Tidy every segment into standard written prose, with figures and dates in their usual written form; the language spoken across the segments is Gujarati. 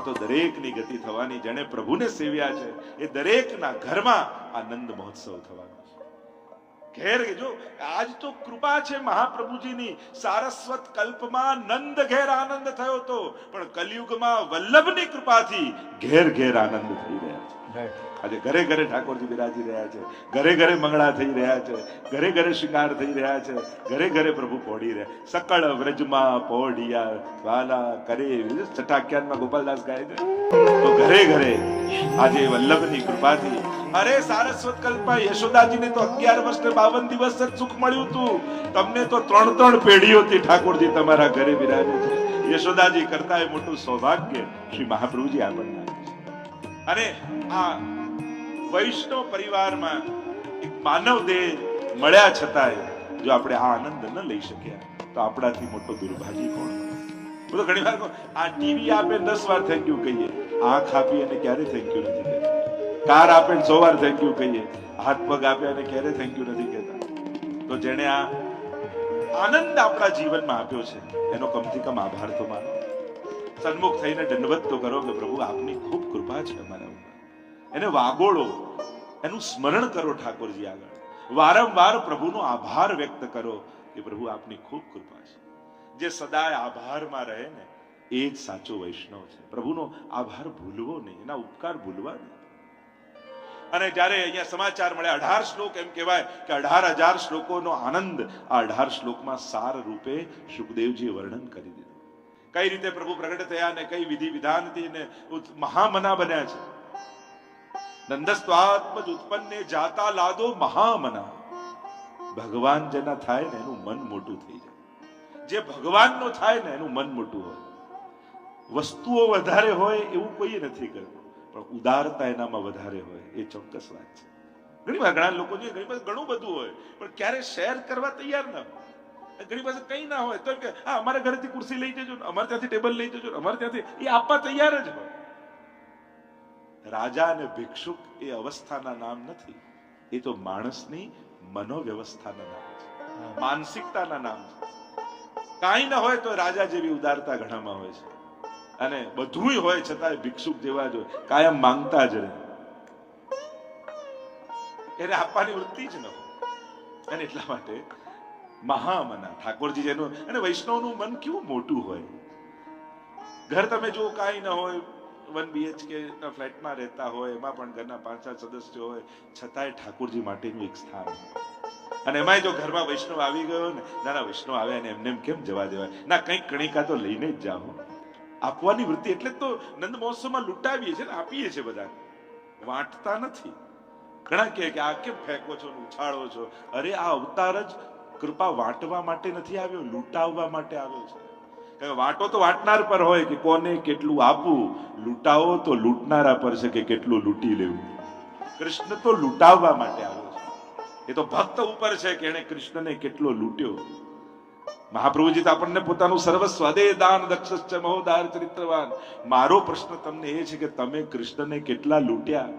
તો દરેકની ગતિ થવાની. જેણે પ્રભુને સેવ્યા છે એ દરેકના ઘરમાં આનંદ મહોત્સવ થવાનો છે. ઘેર જો આજ તો કૃપા છે મહાપ્રભુજીની. સારસ્વત કલ્પમાં નંદ ઘેર આનંદ થયો તો, પણ કલયુગમાં વલ્લભની કૃપાથી ઘેર ઘેર આનંદ થઈ રહ્યા છે. આજે ઘરે ઘરે ઠાકોરજી બિરાજી રહ્યા છે, ઘરે ઘરે મંગળા થઈ રહ્યા છે, ઘરે ઘરે શૃંગાર થઈ રહ્યા છે, ઘરે ઘરે પ્રભુ પોઢી રહ્યા. સકળ વ્રજમાં પોઢિયા વાલા કરે, છઠ્ઠાખ્યાનમાં ગોપાલદાસ ગાય છે. તો ઘરે ઘરે આજે વલ્લભની કૃપાથી. અરે સારસ્વત કલ્પમાં યશોદાજીને તો 11 વર્ષ ને 52 દિવસ જ સુખ મળ્યું હતું. તમને તો 3 પેઢીઓથી ઠાકોરજી તમારા ઘરે બિરાજે છે. યશોદાજી કરતા એ મોટું સૌભાગ્ય શ્રી મહાપ્રભુજી આપણને. અને આ વૈષ્ણવ પરિવારમાં એક માનવ દેહ મળ્યા છતાંય જો આપણે આ આનંદ ન લઈ શક્યા તો આપણાથી મોટો દુર્ભાગ્ય કોણ? હું તો ઘણી વાર કહું, આ ટીવી આપે 10 વાર થેન્ક યુ કહીએ, આંખ આપી અને ક્યારે થેન્ક યુ નથી કહેતા. કાર આપે 100 વાર થેન્ક યુ કહીએ, હાથ પગ આપે અને ક્યારે થેન્ક યુ નથી કહેતા. તો જેણે આ આનંદ આપણા જીવનમાં આપ્યો છે એનો કમથી કમ આભાર તો માનો. સન્મુખ થઈને દંડવત તો કરો કે પ્રભુ આપની ખૂબ કૃપા છે અમારા ઉપર. એને વાગોળો, એનું સ્મરણ કરો ઠાકોરજી આગળ. વારંવાર પ્રભુનો આભાર વ્યક્ત કરો કે પ્રભુ આપની ખૂબ કૃપા છે. જે સદાય આભારમાં રહે ને એ જ સાચો વૈષ્ણવ છે. પ્રભુનો આભાર ભૂલવો નહીં, એના ઉપકાર ભૂલવા નહીં. અને જ્યારે અહીંયા સમાચાર મળે 18 શ્લોક, એમ કહેવાય કે 18,000 શ્લોકોનો આનંદ આ 18 શ્લોકમાં સાર રૂપે સુખદેવજીએ વર્ણન કરી દીધું. કઈ રીતે પ્રભુ પ્રગટ થયા ને કઈ વિધિ વિધાનથી ને મહામના બન્યા છે. નંદસ્વાત્મજ ઉત્પન્ને જાતા લાદો મહામના. ભગવાન જેના થાય ને એનું મન મોટું થઈ જાય. જે ભગવાનનો થાય ને એનું મન મોટું હોય. વસ્તુઓ વધારે હોય એવું કોઈ નથી કરતું, પણ ઉદારતા એનામાં વધારે હોય એ ચોક્કસ વાત છે. ઘણી વાર ઘણા લોકો જોઈએ ઘણી પાસે ઘણું બધું હોય પણ ક્યારે શેર કરવા તૈયાર ના હોય. ઘણી પાસે કઈ ના હોય તો કે હા અમારા ઘરેથી ખુરશી લઈ જજો, અમારે ત્યાંથી ટેબલ લઈ જજો, અમારે ત્યાંથી, એ આપવા તૈયાર જ હોય. રાજા અને ભિક્ષુક એ અવસ્થાના નામ નથી, એ તો માણસની મનોવ્યવસ્થાના નામ છે, માનસિકતાના નામ છે. કાંઈ ના હોય તો રાજા જેવી ઉદારતા ઘણામાં હોય છે, અને બધુંય હોય છતાંય ભિક્ષુક જેવા જ હોય, કાયમ માંગતા જ રહે. એને આપવાની વૃત્તિ જ ન હોય. અને એટલા માટે મહામના ઠાકોરજી જેનું, અને વૈષ્ણવનું મન કેવું મોટું હોય. ઘર તમે જો કાંઈ ન હોય, 1 BHK ના ફ્લેટમાં રહેતા હોય, એમાં પણ ઘરના 5-7 સદસ્યો હોય, છતાંય ઠાકોરજી માટેનું એક સ્થાન. અને એમાંય જો ઘરમાં વૈષ્ણવ આવી ગયો ને, ના વૈષ્ણવ આવ્યા ને એમને કેમ જવા દેવાય, ના કંઈક કણિકા તો લઈને જ જાઓ. આપવાની વૃત્તિ એટલે તો નંદ મહોત્સવમાં લૂંટાવીએ છીએ ને, આપીએ છીએ બધા, વાંટતા નથી. ઘણા કહે કે આ કેમ ફેંકો છો ને ઉછાળો છો. અરે આ અવતાર જ કૃપા વાંટવા માટે નથી આવ્યો, લૂંટાવવા માટે આવ્યો છે. વાંટો તો વાંટનાર પર હોય કે કોને કેટલું આપવું, લૂંટાવો તો લૂંટનારા પર છે કે કેટલું લૂંટી લેવું. કૃષ્ણ તો લૂંટાવવા માટે આવ્યો છે. એ તો ભક્ત ઉપર છે કે એને કૃષ્ણને કેટલો લૂંટ્યો. મહાપ્રભુજી તો આપણને પોતાનું સર્વસ્વ દે દાન દક્ષશ્ચ મહોદાર ચરિત્રવાન. મારો પ્રશ્ન તમને એ છે કે તમે કૃષ્ણને કેટલા લૂંટ્યા.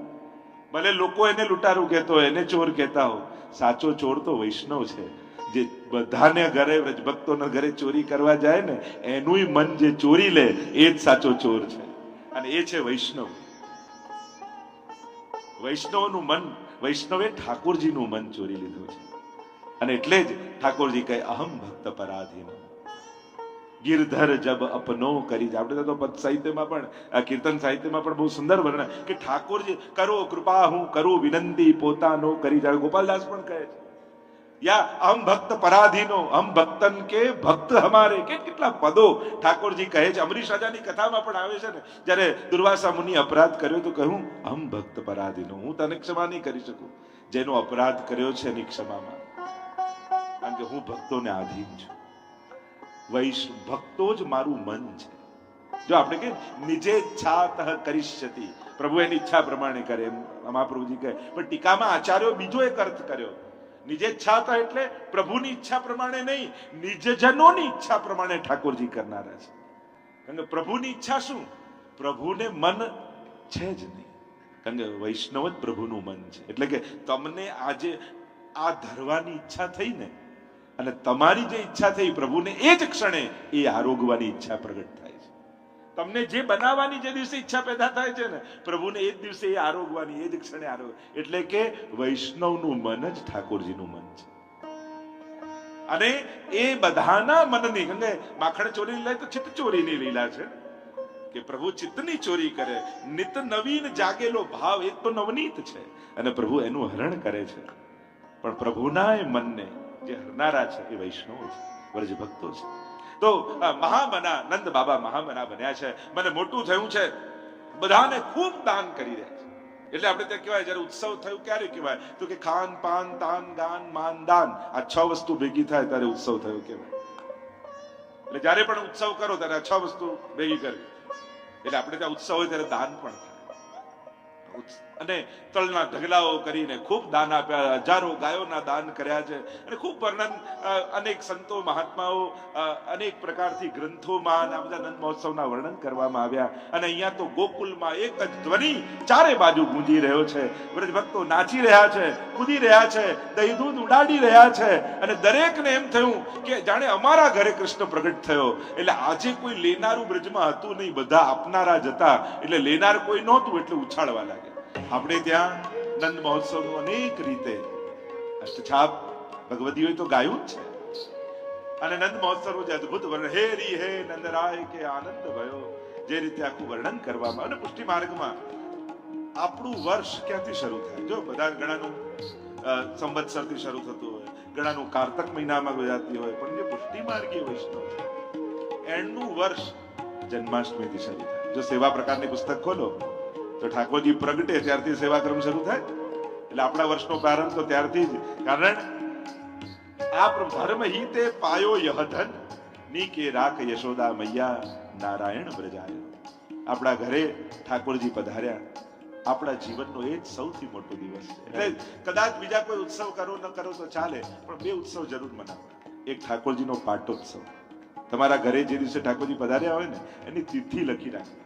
ભલે લોકો એને લૂંટારું કહેતો હોય, એને ચોર કહેતા હો, સાચો ચોર તો વૈષ્ણવ છે. જે બધાને ઘરે વ્રજભક્તોના ઘરે ચોરી કરવા જાય ને એનું મન જે ચોરી લે એ જ સાચો ચોર છે, અને એ છે વૈષ્ણવ. વૈષ્ણવનું મન, વૈષ્ણવે ઠાકોરજીનું મન ચોરી લીધું છે. અને એટલે જ ઠાકોરજી કહે અહમ ભક્ત પરાધીન ગિરધર જબ અપનો કરી. આપણે તો પદ સાહિત્યમાં પણ, કીર્તન સાહિત્યમાં પણ બહુ સુંદર વર્ણન કે ઠાકોરજી કરો કૃપા હું કરું વિનંતી પોતાનો કરી જાય. ગોપાલદાસ પણ કહે છે યા અહમ ભક્ત પરાધીનો હમ ભક્તન કે ભક્ત હમારે. કેટલા પદો ઠાકોરજી કહે છે. અમરીશ રાજાની કથામાં પણ આવે છે ને, જ્યારે દુર્વાસા મુનિ અપરાધ કર્યો તો કહ્યું અહમ ભક્ત પરાધીનો, હું તને ક્ષમા નહીં કરી શકું. જેનો અપરાધ કર્યો છે એની ક્ષમામાં, કારણ કે હું ભક્તોને આધીન છું. વૈષ્ણવ ભક્તો જ મારું મન છે. જો આપણે કે નિજે ઈચ્છાતઃ કરિષ્યતિ, પ્રભુ એની ઈચ્છા પ્રમાણે કરે એમ મહાપ્રભુજી કહે. પણ ટીકામાં આચાર્યો બીજો એક અર્થ કર્યો. નિજેચ્છાતા એટલે પ્રભુની ઈચ્છા પ્રમાણે નહીં, નિજજનોની ઈચ્છા પ્રમાણે ઠાકોરજી કરનારા છે. કારણ કે પ્રભુની ઈચ્છા શું? પ્રભુને મન છે જ નહીં. કારણ કે વૈષ્ણવ જ પ્રભુનું મન છે. એટલે કે તમને આજે આ ધરવાની ઈચ્છા થઈ ને, અને તમારી જે ઈચ્છા થઈ પ્રભુને એ જ ક્ષણે એ આરોગવાની ઈચ્છા પ્રગટ થાય છે. તમને જે બનાવવાની જે દિવસે ઈચ્છા પેદા થાય છે ને, પ્રભુને એ જ દિવસે એ આરોગવાની, એ જ ક્ષણે આરોગ. એટલે કે વૈષ્ણવનું મન જ ઠાકોરજીનું મન છે. અને એ બધાના મનની, કારણ કે માખણ ચોરી લીલા તો ચિત્ત ચોરીની લીલા છે કે પ્રભુ ચિત્તની ચોરી કરે. નિત નવીન જાગેલો ભાવ એ તો નવનીત છે અને પ્રભુ એનું હરણ કરે છે. પણ પ્રભુના એ મનને જે હરનારા છે એ વૈષ્ણવ છે, વ્રજ ભક્તો છે. તો મહામના નંદ બાબા મહામના બન્યા છે. મને મોટું થયું છે, બધાને ખૂબ દાન કરી રહ્યા છે. એટલે આપણે ત્યાં કહેવાય જયારે ઉત્સવ થયું ક્યારે કહેવાય તો કે ખાન પાન તાન ગાન માન દાન, આ 6 વસ્તુ ભેગી થાય ત્યારે ઉત્સવ થયો કહેવાય. એટલે જયારે પણ ઉત્સવ કરો ત્યારે આ 6 વસ્તુ ભેગી કરવી. એટલે આપણે ત્યાં ઉત્સવ હોય ત્યારે દાન પણ થાય. અને તલના ઢગલાઓ કરીને ખૂબ દાન આપ્યા, હજારો ગાયોના દાન કર્યા છે. અને ખૂબ વર્ણન અનેક સંતો મહાત્માઓ અનેક પ્રકારથી ગ્રંથોમાં આ બધા નંદ મહોત્સવના વર્ણન કરવામાં આવ્યા. અને અહીંયા તો ગોકુલમાં એક જ ધ્વનિ ચારે બાજુ ગુંજી રહ્યો છે. વ્રજ ભક્તો નાચી રહ્યા છે, કૂદી રહ્યા છે, દહીં દૂધ ઉડાડી રહ્યા છે. અને દરેકને એમ થયું કે જાણે અમારા ઘરે કૃષ્ણ પ્રગટ થયો. એટલે આજે કોઈ લેનારું બ્રજમાં હતું નહીં, બધા આપનારા જ હતા. એટલે લેનાર કોઈ નહોતું, એટલે ઉછાળવા લાગે. આપણે ત્યાં નંદ મહોત્સવનું અનેક રીતે અષ્ટછાપ ભગવદીઓએ તો ગાયું જ છે. અને નંદ મહોત્સવનું જે અદભુત વર્ણન, હે રી હે નંદરાય કે આનંદ ભયો, જે રીતે આખું વર્ણન કરવામાં. અને પુષ્ટિ માર્ગમાં આપણું વર્ષ ક્યાંથી શરૂ થાય? જો બધા ઘણાનું સંવત્સરથી શરૂ થતું હોય, ઘણાનું કારતક મહિનામાં ગુજરાતી હોય, પણ જે પુષ્ટિ માર્ગીય વૈષ્ણવ છે એનું વર્ષ જન્માષ્ટમીથી શરૂ થાય. જો સેવા પ્રકારની પુસ્તક ખોલો તો ઠાકોરજી પ્રગટે ત્યારથી સેવાક્રમ શરૂ થાય. એટલે આપણા વર્ષનો પ્રારંભ તો ત્યારથી જ. કારણ આ ધર્મ હિતે પાયો યહધન ની કે રાખ યશોદા મૈયા નારાયણ બ્રજાય. આપણા ઘરે ઠાકોરજી પધાર્યા, આપણા જીવનનો એ જ સૌથી મોટો દિવસ છે. એટલે કદાચ બીજા કોઈ ઉત્સવ કરો ન કરો તો ચાલે, પણ 2 ઉત્સવ જરૂર મનાવો. એક ઠાકોરજીનો પાટોત્સવ. તમારા ઘરે જે દિવસે ઠાકોરજી પધાર્યા હોય ને એની તિથિ લખી રાખો.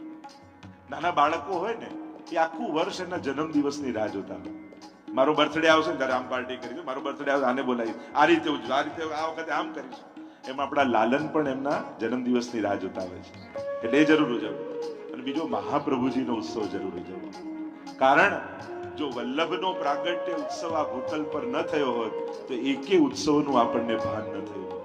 નાના બાળકો હોય ને એ આખું વર્ષ એના જન્મ દિવસની રાહ જોતા હોય. મારો બર્થડે આવશે ને ત્યારે આમ પાર્ટી કરીશું, મારો બર્થડે આવશે આને બોલાવીશ, આ રીતે ઉજવું, આ રીતે આ વખતે આમ કરીશું. એમ આપણા લાલન પણ એમના જન્મ દિવસની રાહ જોતા હોય છે. એટલે એ જરૂર ઉજવવું. અને બીજો મહાપ્રભુજીનો ઉત્સવ જરૂર ઉજવવો. કારણ જો વલ્લભનો પ્રાગટ્ય ઉત્સવ આ ભૂતલ પર ન થયો હોત તો એકે ઉત્સવનું આપણને ભાન ન થયું હોત.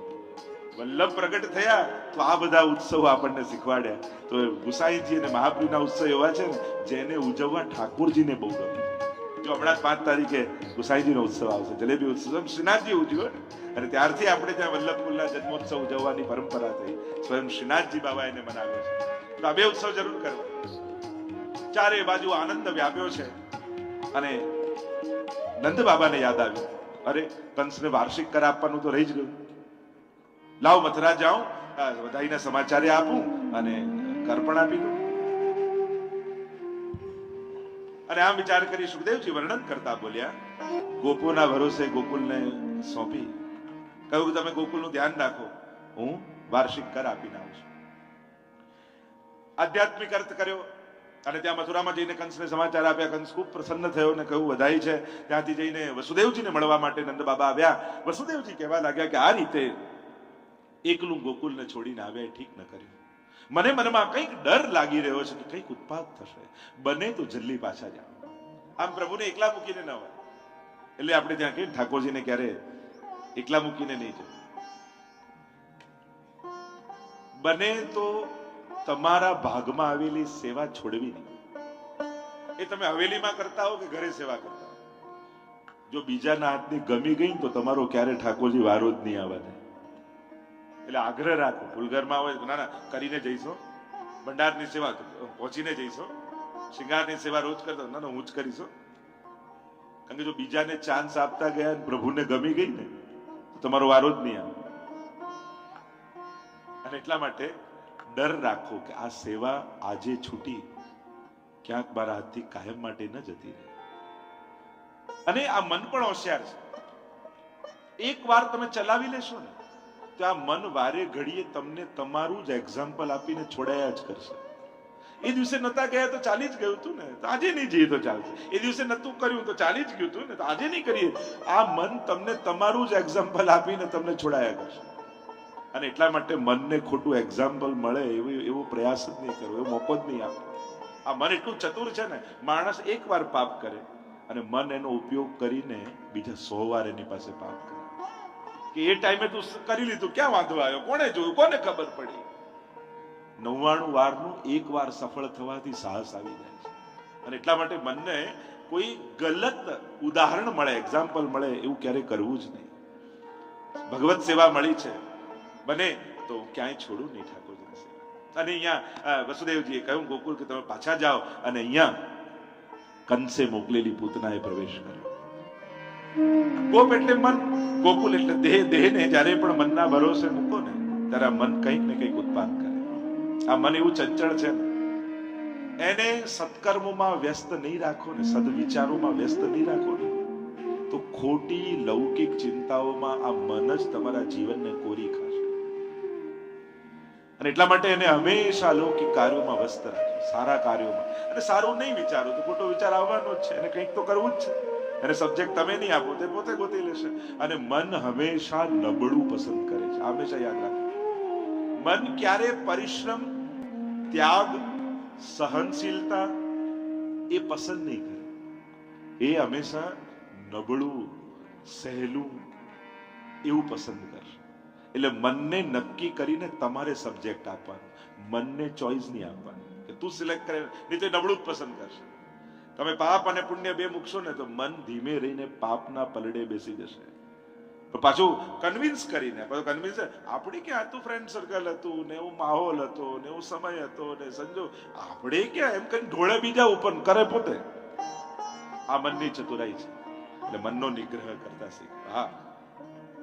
વલ્લભ પ્રગટ થયા તો આ બધા ઉત્સવો આપણને શીખવાડ્યા. તો ગુસાઈજી અને મહાપ્રભુના ઉત્સવ એવા છે ને જેને ઉજવવા ઠાકોરજીને બહુ ગમે. જો હમણાં 5 તારીખે ગુસાઈજીનો ઉત્સવ આવશે, જલેબી ઉત્સવ શ્રીનાથજી ઉજવ્યો અને ત્યારથી આપણે ત્યાં વલ્લભકુલના જન્મોત્સવ ઉજવવાની પરંપરા થઈ. સ્વયં શ્રીનાથજી બાબા એને મનાવ્યો છે. તો આ 2 ઉત્સવ જરૂર કરવા. ચારે બાજુ આનંદ વ્યાપ્યો છે. અને નંદ બાબાને યાદ આવ્યું, અરે કંસને વાર્ષિક કર આપવાનું તો રહી જ ગયું. લાવ મથુરા જાઉં, બધાઈને સમાચારે આપું અને કર પણ આપી દઉં. અને આમ વિચાર કરી સુખદેવજી વર્ણન કરતા બોલ્યા, ગોપોના ભરોસે ગોકુલને સોંપી કહ્યું તમે ગોકુલનું ધ્યાન રાખો, હું વાર્ષિક કર આપીને આવું છું. આધ્યાત્મિક અર્થ કર્યો. અને ત્યાં મથુરામાં જઈને કંસને સમાચાર આપ્યા. કંસ ખૂબ પ્રસન્ન થયો અને કહ્યું વધાઈ છે. ત્યાંથી જઈને વસુદેવજીને મળવા માટે નંદ બાબા આવ્યા. વસુદેવજી કહેવા લાગ્યા કે આ રીતે એકલું ગોકુલને છોડીને આવ્યા ઠીક ન કર્યું. મને મનમાં કંઈક ડર લાગી રહ્યો છે કે કંઈક ઉત્પાત થશે. બને તો જલ્દી પાછા જાઓ. આમ પ્રભુને એકલા મૂકીને ન હોય. એટલે આપણે ત્યાં કહીએ ઠાકોરજીને ક્યારે એકલા મૂકીને નહીં જવું. બને તો તમારા ભાગમાં આવેલી સેવા છોડવી નહીં. એ તમે હવેલીમાં કરતા હો કે ઘરે સેવા કરતા હો, જો બીજાના હાથની ગમી ગઈ તો તમારો ક્યારે ઠાકોરજી વારો જ નહીં આવવા દે. એટલે આગ્રહ રાખો. ફૂલઘરમાં હોય ના ના કરીને જઈશો, ભંડારની સેવા પહોંચીને જઈશો, શિંગારની સેવા રોજ કરતો ના ના હું જ કરીશો. કારણ કે જો બીજાને ચાન્સ આપતા ગયા પ્રભુને ગમી ગઈ ને તો તમારો વારો જ નહીં આવે. અને એટલા માટે ડર રાખો કે આ સેવા આજે છૂટી ક્યાંક મારા હાથથી કાયમ માટે ન જતી રહે. અને આ મન પણ હોશિયાર છે. એક વાર તમે ચલાવી લેશો ને તો આ મન વારે ઘડીએ તમને તમારું જ એક્ઝામ્પલ આપીને છોડાયા જ કરશે. એ દિવસે નતા ગયા તો ચાલી જ ગયું હતું ને, તો આજે નહીં જઈએ તો ચાલશે. એ દિવસે નતું કર્યું તો ચાલી જ ગયું હતું ને, તો આજે નહીં કરીએ. આ મન તમને તમારું જ એક્ઝામ્પલ આપીને તમને છોડાયા કરશે. અને એટલા માટે મનને ખોટું એક્ઝામ્પલ મળે એવો પ્રયાસ જ નહીં કરવો, એવો મોકો જ નહીં આપવો. આ મન એટલું ચતુર છે ને, માણસ એકવાર પાપ કરે અને મન એનો ઉપયોગ કરીને બીજા 100 વાર એની પાસે પાપ કરે કે એ ટાઈમે તું કરી લીધું, ક્યાં વાંધો આવ્યો, કોને જોયું, કોને ખબર પડી. 99 વારનું એક વાર સફળ થવાથી સાહસ આવી જાય છે. અને એટલા માટે મનને કોઈ ગલત ઉદાહરણ મળે, એક્ઝામ્પલ મળે એવું ક્યારેય કરવું જ નહીં. ભગવત સેવા મળી છે, બને તો ક્યાંય છોડું નહીં ઠાકોરજીની સેવા. અને અહીંયા વસુદેવજીએ કહ્યું ગોકુળ કે તમે પાછા જાઓ, અને અહીંયા કંસે મોકલેલી પૂતનાએ પ્રવેશ કર્યો. ગોપ એટલે મન, ગોકુલ એટલે દેહ. દેહને જ્યારે પણ મનના ભરોસે મૂકો ને ત્યારે આ મન કંઈક ને કંઈક ઉત્પાદન કરે. આ મન એવું ચંચળ છે ને, એને સત્કર્મોમાં વ્યસ્ત નહીં રાખો ને, સદવિચારોમાં વ્યસ્ત નહીં રાખો ને, તો ખોટી લૌકિક ચિંતાઓમાં આ મન જ તમારા જીવનને કોરી ખાશે. અને એટલા માટે એને હંમેશા લૌકિક કાર્યોમાં વ્યસ્ત રાખો, સારા કાર્યોમાં. અને સારું નહીં વિચારો તો ખોટો વિચાર આવવાનો જ છે, એને કંઈક તો કરવું જ છે. એને સબ્જેક્ટ તમે નહીં આપો, તે પોતે ગોતી લેશે. અને મન હંમેશા નબળું પસંદ કરે છે, હંમેશા યાદ રાખો. મન ક્યારે પરિશ્રમ, ત્યાગ, સહનશીલતા એ પસંદ નહીં કરે. એ હંમેશા નબળું, સહેલું એવું પસંદ કરશે. એટલે મનને નક્કી કરીને તમારે સબ્જેક્ટ આપવાનો, મનને ચોઈસ નહીં આપવાની કે તું સિલેક્ટ કરે, નહીં તો નબળું જ પસંદ કરશે. તમે પાપ અને પુણ્ય બે મૂકશો ને તો મન ધીમે રહીને પાપના પલડે બેસી જશે. પાછું કન્વિન્સ કરીને, કન્વિન્સ આપણે ક્યાં હતું, ફ્રેન્ડ સર્કલ હતું ને એવું માહોલ હતો ને એવું સમય હતો ને સંજોગ, આપણે ક્યાં એમ કરીને ઢોળે બીજા ઉપર કરે પોતે. આ મનની ચતુરાઈ છે. એટલે મનનો નિગ્રહ કરતા શીખ. હા,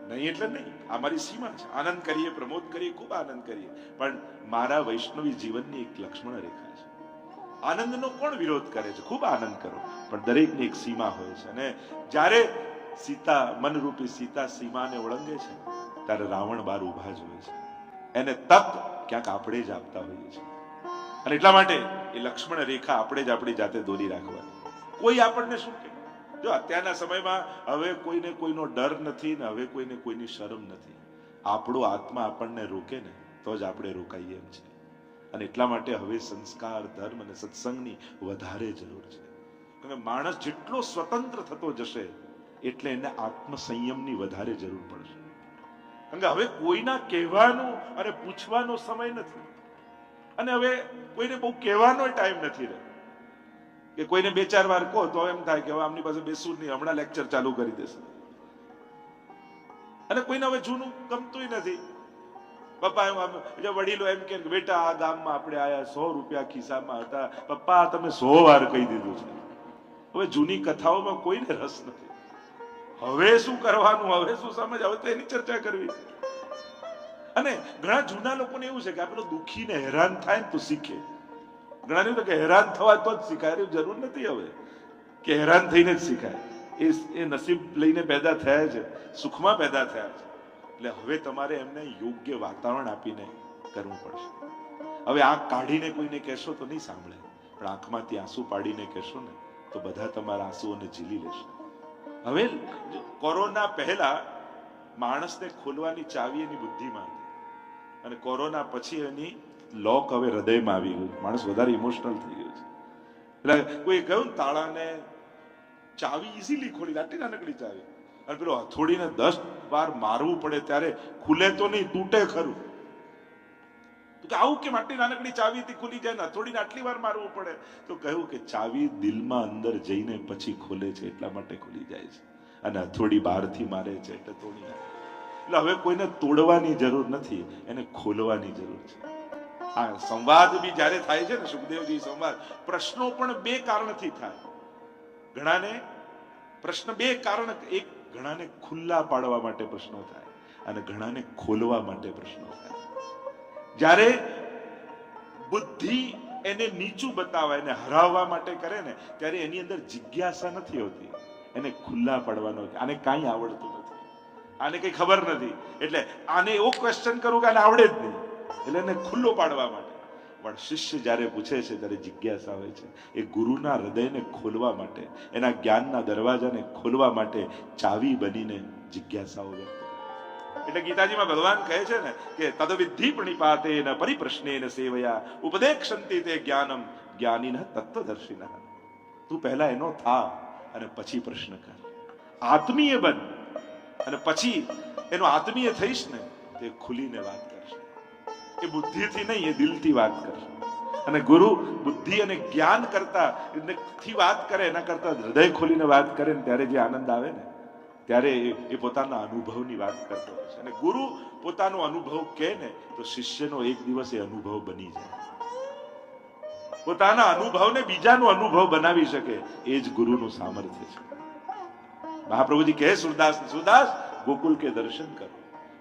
નહીં એટલે નહીં, આ મારી સીમા છે. આનંદ કરીએ, પ્રમોદ કરીએ, ખૂબ આનંદ કરીએ, પણ મારા વૈષ્ણવી જીવનની એક લક્ષ્મણ રેખા છે. આનંદનો કોણ વિરોધ કરે છે? ખૂબ આનંદ કરો, પણ દરેકની એક સીમા હોય છે. અને જ્યારે સીતા, મનરૂપી સીતા સીમાને ઓળંગે છે ત્યારે રાવણ બાર ઉભા જ હોય છે. એને તક ક્યાંક આપણે જ આપતા હોઈએ છીએ. અને એટલા માટે એ લક્ષ્મણ રેખા આપણે જ આપણી જાતે દોરી રાખવાની. કોઈ આપણને શું કહે? જો અત્યારના સમયમાં હવે કોઈને કોઈનો ડર નથી ને હવે કોઈને કોઈની શરમ નથી. આપણો આત્મા આપણને રોકે ને તો જ આપણે રોકાઈએ એમ છે. અને એટલા માટે હવે સંસ્કાર, ધર્મ અને સત્સંગની વધારે જરૂર છે. કારણ કે માણસ જેટલો સ્વતંત્ર થતો જશે એટલે એને આત્મસંયમની વધારે જરૂર પડશે. કારણ કે હવે કોઈના કહેવાનો અને પૂછવાનો સમય નથી, અને હવે કોઈને બહુ કહેવાનો ટાઈમ નથી રહ્યો. કે કોઈને 2-4 વાર કહો તો એમ થાય કે હવે આમની પાસે બેસવું નહીં, હમણાં લેક્ચર ચાલુ કરી દેશે. અને કોઈને હવે જૂનું ગમતું નથી. પપ્પા વડીલો એમ કે બેટા આ ગામમાં આપણે આયા, 100 રૂપિયા ખિસ્સામાં હતા, પપ્પા તમે 100 વાર કહી દીધું છે. હવે જૂની કથાઓમાં કોઈને રસ નથી. હવે શું કરવાનું, હવે શું સમજ, હવે તો એની ચર્ચા કરવી. અને ઘણા જૂના લોકોને એવું છે કે આપણે દુખી ને હેરાન થાય ને તો શીખે. ઘણા એવું કે હેરાન થવા તો જ શીખાય. એવું જરૂર નથી હવે કે હેરાન થઈને જ શીખાય. એ નસીબ લઈને પેદા થયા છે, સુખમાં પેદા થયા છે. એટલે હવે તમારે એમને યોગ્ય વાતાવરણ આપીને કરવું પડશે. હવે આંખ કાઢીને કોઈને કહેશો તો નહીં સાંભળે, પણ આંખમાંથી આંસુ પાડીને કહેશો ને તો બધા તમારા આંસુઓને ઝીલી લેશે. હવે કોરોના પહેલા માણસને ખોલવાની ચાવી એની બુદ્ધિમાં હતી, અને કોરોના પછી એની લોક હવે હૃદયમાં આવી ગયું. માણસ વધારે ઇમોશનલ થઈ ગયો છે. એટલે કોઈ કહ્યું ને તાળાને ચાવી ઇઝીલી ખોલી, આટલી નાનકડી ચાવી, અને પેલો હથોડીને 10 વાર મારવું પડે ત્યારે ખુલે તો નહીં, તૂટે ખરું. તો કે આવું કેમ આટલી નાનકડી ચાવીથી ખુલી જાય ને હથોડીને આટલી વાર મારવું પડે? તો કહ્યું કે ચાવી દિલમાં અંદર જઈને પછી ખોલે છે, એટલા માટે ખુલી જાય છે, અને હથોડી બહારથી મારે છે એટલે તોડી નાખે. એટલે હવે કોઈને તોડવાની જરૂર નથી, એને ખોલવાની જરૂર છે. આ સંવાદ બી જ્યારે થાય છે ને, સુખદેવજી સંવાદ, પ્રશ્નો પણ 2 કારણથી થાય. ઘણાને પ્રશ્ન 2 કારણ, એક ઘણાને ખુલ્લા પાડવા માટે પ્રશ્નો થાય, અને ઘણાને ખોલવા માટે પ્રશ્નો થાય. જ્યારે બુદ્ધિ એને નીચું બતાવે, એને હરાવવા માટે કરે ને ત્યારે એની અંદર જિજ્ઞાસા નથી હોતી, એને ખુલ્લા પાડવાનો. આને કાંઈ આવડતું નથી, આને કઈ ખબર નથી, એટલે આને એવો ક્વેશ્ચન કરું કે આને આવડે જ નહીં, એટલે એને ખુલ્લો પાડવા માટે. પણ શિષ્ય જ્યારે પૂછે છે ત્યારે જિજ્ઞાસા હોય છે. એ ગુરુના હૃદયને ખોલવા માટે, એના જ્ઞાનના દરવાજાને ખોલવા માટે ચાવી બનીને જિજ્ઞાસાઓ વ્યક્ત કરે. એટલે ગીતાજીમાં ભગવાન કહે છે ને કે તદવિધિ પ્રણિપાતે ન પરિપ્રશ્નેન સેવયા ઉપદેક્ષંતિ તે જ્ઞાનમ જ્ઞાનીન તત્વદર્શિન. તું પહેલા એનો થા અને પછી પ્રશ્ન કર, આત્મીય બન અને પછી એનો આત્મીય થઈશ ને તે ખુલીને વાત કરશે. એ બુદ્ધિથી નહીં, એ દિલથી વાત કરશે. અને ગુરુ બુદ્ધિ અને જ્ઞાન કરતા થી વાત કરે એના કરતા હૃદય ખોલીને વાત કરે ને ત્યારે જે આનંદ આવે ને ત્યારે એ પોતાના અનુભવની વાત કરતો હોય છે. અને ગુરુ પોતાનો અનુભવ કહે ને તો શિષ્યનો એક દિવસ એ અનુભવ બની જાય. પોતાના અનુભવને બીજાનો અનુભવ બનાવી શકે એ જ ગુરુનું સામર્થ્ય છે. મહાપ્રભુજી કહે સુરદાસ, સુરદાસ ગોકુલ કે દર્શન કરો.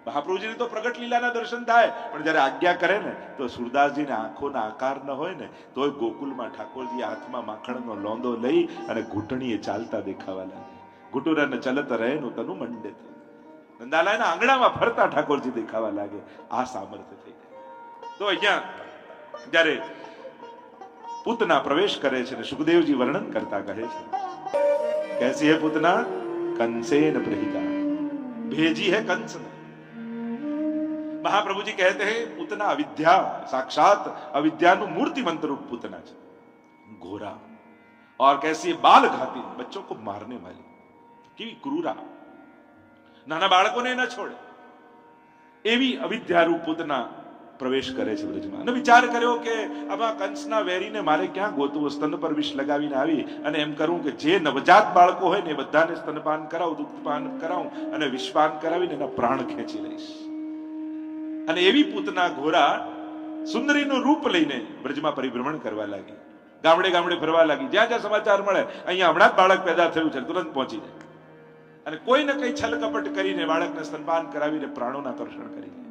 મહાપ્રભુજીની તો પ્રગટ લીલાના દર્શન થાય, પણ જયારે આજ્ઞા કરે ને તો સુરદાસજીને આંખોના આકાર ન હોય ને તોય ગોકુલમાં ઠાકોરજી હાથમાં માખણનો લોંદો લઈ અને ઘૂંટણીએ ચાલતા દેખાવા લાગે. ઘુટુરન ચલત રહે નું તનુ મંડિત. નંદાલાયના આંગણામાં ફરતા ઠાકોરજી દેખાવા લાગે. આ સામર્થ્ય થઈ જાય. તો અહીંયા જયારે પૂતના પ્રવેશ કરે છે ને સુખદેવજી વર્ણન કરતા કહે છે, कैसी है पूतना कंसेन प्रहिता, भेजी है कंस ने. महाप्रभु जी कहते हैं पूतना अविद्या, साक्षात अविद्यानु मूर्तिमंत रूप पूतना है, घोरा. और कैसी बाल घाती, बच्चों को मारने वाली, કેવી ક્રૂરા, નાના બાળકોને ન છોડે એવી અવિદ્યારૂપ પૂતના પ્રવેશ કરે છે બ્રજમાં. અને વિચાર કર્યો કે આમાં કંસના વેરીને મારે ક્યાં ગોતવું, સ્તન પર વિષ લગાવીને આવી અને એમ કરું કે જે નવજાત બાળકો હોય ને એ બધાને સ્તનપાન કરાવું, દૂધપાન કરાવું અને વિષપાન કરાવીને એના પ્રાણ ખેંચી લઈશ. અને એવી પૂતના ઘોરા સુંદરીનું રૂપ લઈને બ્રજમાં પરિભ્રમણ કરવા લાગી, ગામડે ગામડે ફરવા લાગી. જ્યાં જ્યાં સમાચાર મળે અહીંયા હમણાં જ બાળક પેદા થયું છે તુરંત પહોંચી જાય અને કોઈ ને કઈ છલ કપટ કરીને બાળકને સ્તનપાન કરાવીને પ્રાણોના આકર્ષણ કરી લે.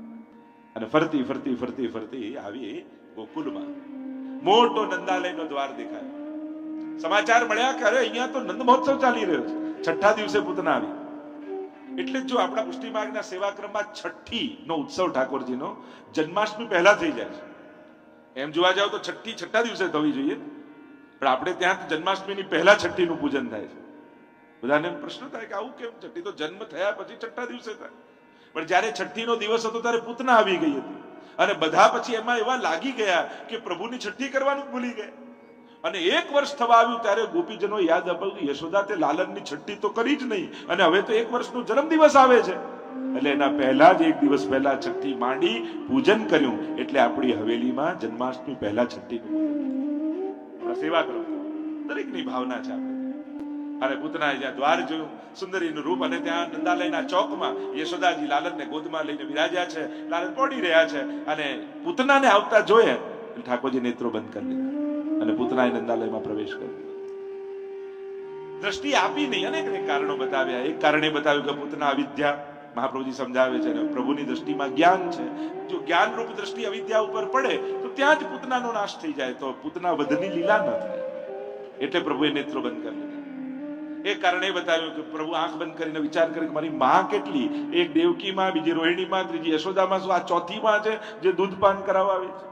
અને ફરતી ફરતી ફરતી ફરતી આવી ગોકુલમાં મોટો નંદાલયનો દ્વાર દેખાયો. સમાચાર મળ્યા કે અરે અહીંયા તો નંદ મહોત્સવ ચાલી રહ્યો છે. છઠ્ઠા દિવસે પૂતના આવી. એટલે જ જો આપણા પુષ્ટિ માર્ગના સેવાક્રમમાં છઠ્ઠી નો ઉત્સવ ઠાકોરજીનો જન્માષ્ટમી પહેલા થઈ જાય છે. એમ જોવા જાવ તો છઠ્ઠા દિવસે થવી જોઈએ, પણ આપણે ત્યાં જન્માષ્ટમીની પહેલા છઠ્ઠીનું પૂજન થાય છે. બધાને પ્રશ્ન થાય કે આવું કેમ? છઠ્ઠી તો જન્મ થયા પછી છઠ્ઠા દિવસે થાય. પણ જયારે છઠ્ઠીનો દિવસ હતો ત્યારે પૂતના આવી ગઈ હતી અને બધા પછી એમાં એવા લાગી ગયા કે પ્રભુની છઠ્ઠી કરવાનું ભૂલી ગયા. અને એક વર્ષ થવા આવ્યું ત્યારે ગોપીજનો યાદ અપાવ્યું યશોદા તે લાલનની છઠ્ઠી તો કરી જ નહીં અને હવે તો એક વર્ષનો જન્મદિવસ આવે છે. એટલે એના પહેલા જ એક દિવસ પહેલા છઠ્ઠી માંડી પૂજન કર્યું. એટલે આપણી હવેલીમાં જન્માષ્ટમી પહેલા છઠ્ઠીનું સેવા કરો. દરેકની ભાવના છે આપણે. અને પૂતનાએ જ્યાં દ્વાર જોયું, સુંદરીનું રૂપ, અને ત્યાં નંદાલયના ચોકમાં યશોદાજી લાલનને ગોદમાં લઈને બિરાજ્યા છે. લાલન પડી રહ્યા છે અને પૂતનાને આવતા જોયે ઠાકોરજી નેત્રો બંધ કરી દીધા અને પૂતનાએ નંદાલયમાં પ્રવેશ કર્યો. દ્રષ્ટિ આપી નહીં, અનેક કારણો બતાવ્યા. એક કારણે બતાવ્યું કે પૂતના અવિદ્યા, મહાપ્રભુજી સમજાવે છે ને પ્રભુની દ્રષ્ટિમાં જ્ઞાન છે. જો જ્ઞાન રૂપ દ્રષ્ટિ અવિદ્યા ઉપર પડે તો ત્યાં જ પૂતનાનો નાશ થઈ જાય, તો પૂતના વધની લીલા ન થાય. એટલે પ્રભુએ નેત્રો બંધ કરી દીધા. એક કારણે બતાવ્યું કે પ્રભુ આંખ બંધ કરીને વિચાર કરે કે મારી માં કેટલી, એક દેવકી માં, બીજી રોહિણી માં, ત્રીજી યશોદા માં, શું આ ચોથી માં છે જે દૂધપાન કરાવવા આવે છે.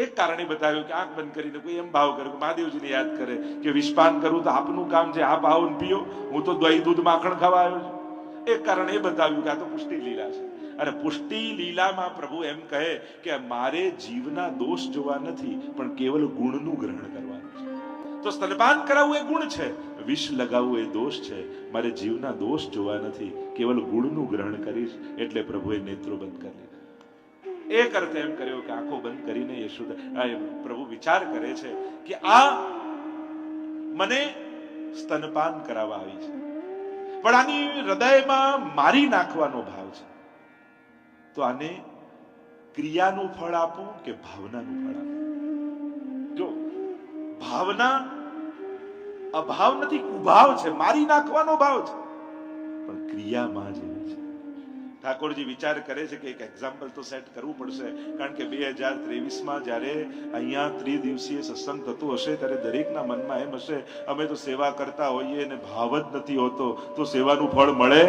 એક કારણે બતાવ્યું કે આંખ બંધ કરીને કોઈ એમ ભાવ કરે કે મહાદેવજીને યાદ કરે કે વિષપાન કરું તો આપનું કામ છે, આપ આવો ને પીઓ, હું તો દહીં દૂધ માખણ ખાવા આવ્યો છું. એક કારણ એ બતાવ્યું કે આ તો પુષ્ટિ લીલા છે. અને પુષ્ટિ લીલામાં પ્રભુ એમ કહે કે મારે જીવના દોષ જોવા નથી પણ કેવલ ગુણનું ગ્રહણ કરવાનું છે. તો સ્તનપાન કરાવવું એ ગુણ છે, વિષ લગાવવું એ દોષ છે. મારે જીવના દોષ જોવા નથી, કેવલ ગુણનું ગ્રહણ કરીશ. એટલે પ્રભુએ નેત્રો બંધ કરી લીધા. એક અર્થ એમ કર્યો કે આંખો બંધ કરીને યશોદા પ્રભુ વિચાર કરે છે કે આ મને સ્તનપાન કરાવવા આવી છે, પણ આની હૃદયમાં મારી નાખવાનો ભાવ છે. તો આને ક્રિયાનું ફળ આપું કે ભાવનાનું ફળ આપું? જો ભાવના અભાવ નથી, કુભાવ છે, મારી નાખવાનો ભાવ છે, પણ ક્રિયામાં જેવી છે. ઠાકોરજી વિચાર કરે છે કે એક એક્ઝામ્પલ તો સેટ કરવું પડશે, કારણ કે 2023માં જ્યારે અહીંયા ત્રિદિવસીય સત્સંગ થતું હશે ત્યારે દરેકના મનમાં એમ હશે અમે તો સેવા કરતા હોઈએ અને ભાવ જ નથી હોતો તો સેવાનું ફળ મળે?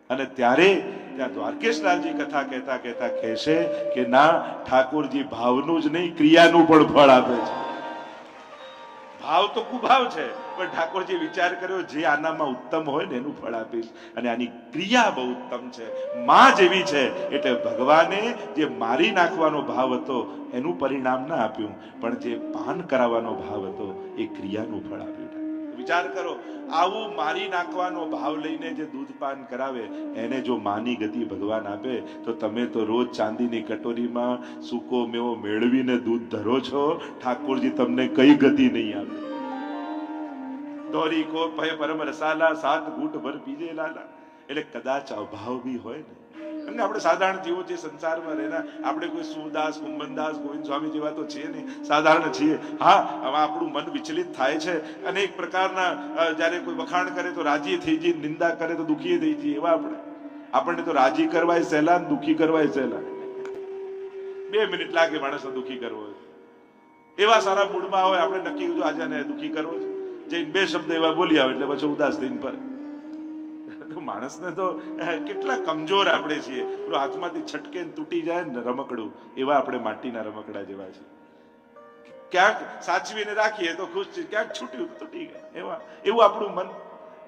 અને ત્યારે ત્યાં દ્વારકેશલાલજી કથા કહેતા કહેતા કહેશે કે ના, ઠાકોરજી ભાવનું જ નહીં ક્રિયાનું પણ ફળ આપે છે. ભાવ તો કુભાવ છે, પણ ઠાકોરજી વિચાર કર્યો જે આનામાં ઉત્તમ હોય ને એનું ફળ આપીશ, અને આની ક્રિયા બહુ ઉત્તમ છે, માં જેવી છે, એટલે ભગવાને જે મારી નાખવાનો ભાવ હતો એનું પરિણામ ના આપ્યું, પણ જે પાન કરાવવાનો ભાવ હતો એ ક્રિયાનું ફળ આપ્યું. વિચાર કરો, આવું મારી નાખવાનો ભાવ લઈને જે દૂધ પાન કરાવે એને જો માની ગતિ ભગવાન આપે, તો તમે તો રોજ ચાંદીની કટોરીમાં સૂકો મેવો મેળવીને દૂધ ધરો છો, ઠાકોરજી તમને કઈ ગતિ નહીં આપે. દોરી કો પય પરમ રસાલા, સાત ઘૂંટ ભર પીજે લાલા. એટલે કદાચ અભાવ બી હોય ને, કારણ કે આપણે સાધારણ જીવો છીએ, સંસારમાં રહેના, આપણે કોઈ સુરદાસ, કુંભનદાસ, ગોવિંદ સ્વામી જેવા તો છીએ નહીં, સાધારણ છીએ. હા, હવે આપણું મન વિચલિત થાય છે, અનેક પ્રકારના જ્યારે કોઈ વખાણ કરે તો રાજી થઈ જઈએ, નિંદા કરે તો દુઃખી થઈ જઈએ. એવા આપણને તો રાજી કરવાય સહેલા, દુઃખી કરવાય સહેલા. 2 મિનિટ લાગે માણસને દુઃખી કરવો હોય. એવા સારા મૂડમાં હોય, આપણે નક્કી કીધું આજે આને દુઃખી કરવો છે, જઈને 2 શબ્દ એવા બોલી આવે એટલે પછી ઉદાસ થઈને પર. માણસને તો કેટલા કમજોર આપણે છીએ. પેલું હાથમાંથી છટકે તૂટી જાય ને રમકડું, એવા આપણે માટીના રમકડા જેવા છે. ક્યાંક સાચવીને રાખીએ તો ખુશ છે, ક્યાંક છૂટ્યું તો તૂટી ગયા. એવું આપણું મન.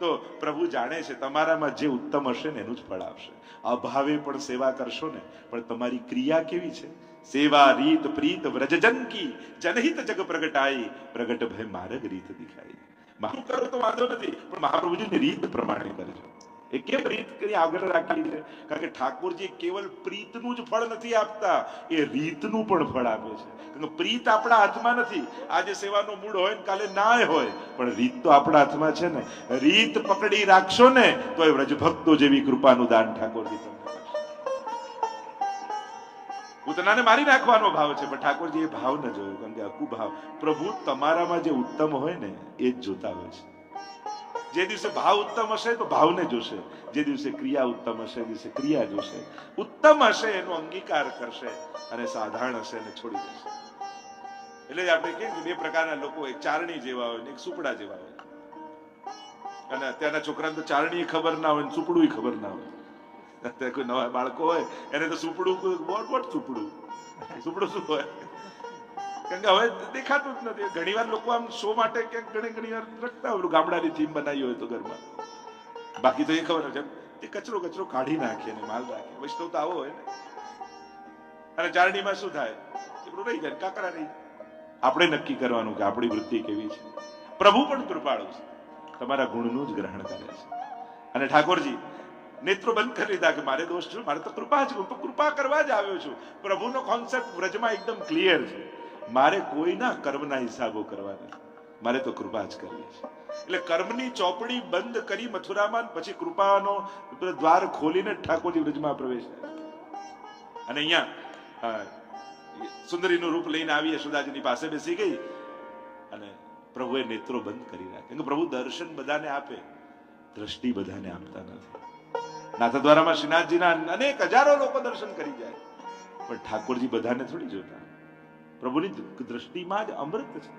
તો પ્રભુ જાણે છે તમારામાં જે ઉત્તમ હશે ને એનું જ ફળ આપશે. અભાવે પણ સેવા કરશો ને, પણ તમારી ક્રિયા કેવી છે? સેવા રીત પ્રીત વ્રજજન કી, જનહિત જગ પ્રગટાઈ, પ્રગટ ભય માર્ગ રીત દિખાઈ. મારું કરો તો વાંધો નથી, પણ મહાપ્રભુજીની રીત પ્રમાણે કરજો. એ કેમ રીત કરી આગળ રાખી છે? કારણ કે ઠાકોરજી કેવલ પ્રીતનું જ ફળ નથી આપતા, એ રીતનું પણ ફળ આપે છે. કારણ કે પ્રીત આપણા હાથમાં નથી. આજે સેવાનો મૂડ હોય ને કાલે ના હોય, પણ રીત તો આપણા હાથમાં છે ને. રીત પકડી રાખશો ને તો એ વ્રજભક્તો જેવી કૃપાનું દાન ઠાકોરજી તમને કરશે. પૂતનાને મારી નાખવાનો ભાવ છે, પણ ઠાકોરજી એ ભાવ ન જોયો, કારણ કે અકુભાવ. પ્રભુ તમારામાં જે ઉત્તમ હોય ને એ જ જોતા હોય છે. જે દિવસે ભાવ ઉત્તમ હશે તો ભાવને જોશે, જે દિવસે ક્રિયા ઉત્તમ હશે એ દિવસે ક્રિયા જોશે. ઉત્તમ હશે એનો અંગીકાર કરશે, અને સાધારણ હશે એને છોડી દેશે. એટલે આપણે કહીએ કે 2 પ્રકારના લોકો, એક ચારણી જેવા હોય ને એક સુપડા જેવા હોય. અને અત્યારના છોકરાને તો ચારણી ખબર ના હોય, સુપડું ખબર ના હોય. અત્યારે કોઈ નવા બાળકો હોય એને તો સુપડું, વોટ સુપડું શું હોય? કારણ કે હવે દેખાતું જ નથી. ઘણી વાર લોકો આમ શો માટે ક્યાંક ઘણી વાર રખતા હોય, ગામડાની થીમ બનાવી હોય તો ઘરમાં. બાકી તો એ ખબર છે એ કચરો કાઢી નાખે ને માલ રાખે. વૈષ્ણવ તો આવો હોય ને. અને ચારણીમાં શું થાય? એ રહી જાય, કાકરા રહી. આપણે નક્કી કરવાનું કે આપણી વૃત્તિ કેવી છે. પ્રભુ પણ કૃપાળુ છે, તમારા ગુણનું જ ગ્રહણ કરે છે. અને ઠાકોરજી નેત્રો બંધ કરી લીધા કે મારે દોષ છું, મારે તો કૃપા જ, હું તો કૃપા કરવા જ આવ્યો છું. પ્રભુનો કોન્સેપ્ટ વ્રજમાં એકદમ ક્લિયર છે. મારે કોઈના કર્મના હિસાબો કરવા નથી, મારે તો કૃપા જ કરવી છે. એટલે કર્મની ચોપડી બંધ કરી મથુરામાં, પછી કૃપાનો દ્વાર ખોલીને ઠાકોરજી વ્રજમાં પ્રવેશ. અને અહીંયા સુંદરીનું રૂપ લઈને આવી યશોદાજીની પાસે બેસી ગઈ, અને પ્રભુએ નેત્રો બંધ કરી નાખ્યા. કેમ કે પ્રભુ દર્શન બધાને આપે, દ્રષ્ટિ બધાને આપતા નથી. નાથદ્વારામાં શ્રીનાથજીના અનેક હજારો લોકો દર્શન કરી જાય, પણ ઠાકોરજી બધાને થોડી જોતા. પ્રભુની દ્રષ્ટિમાં જ અમૃત છે.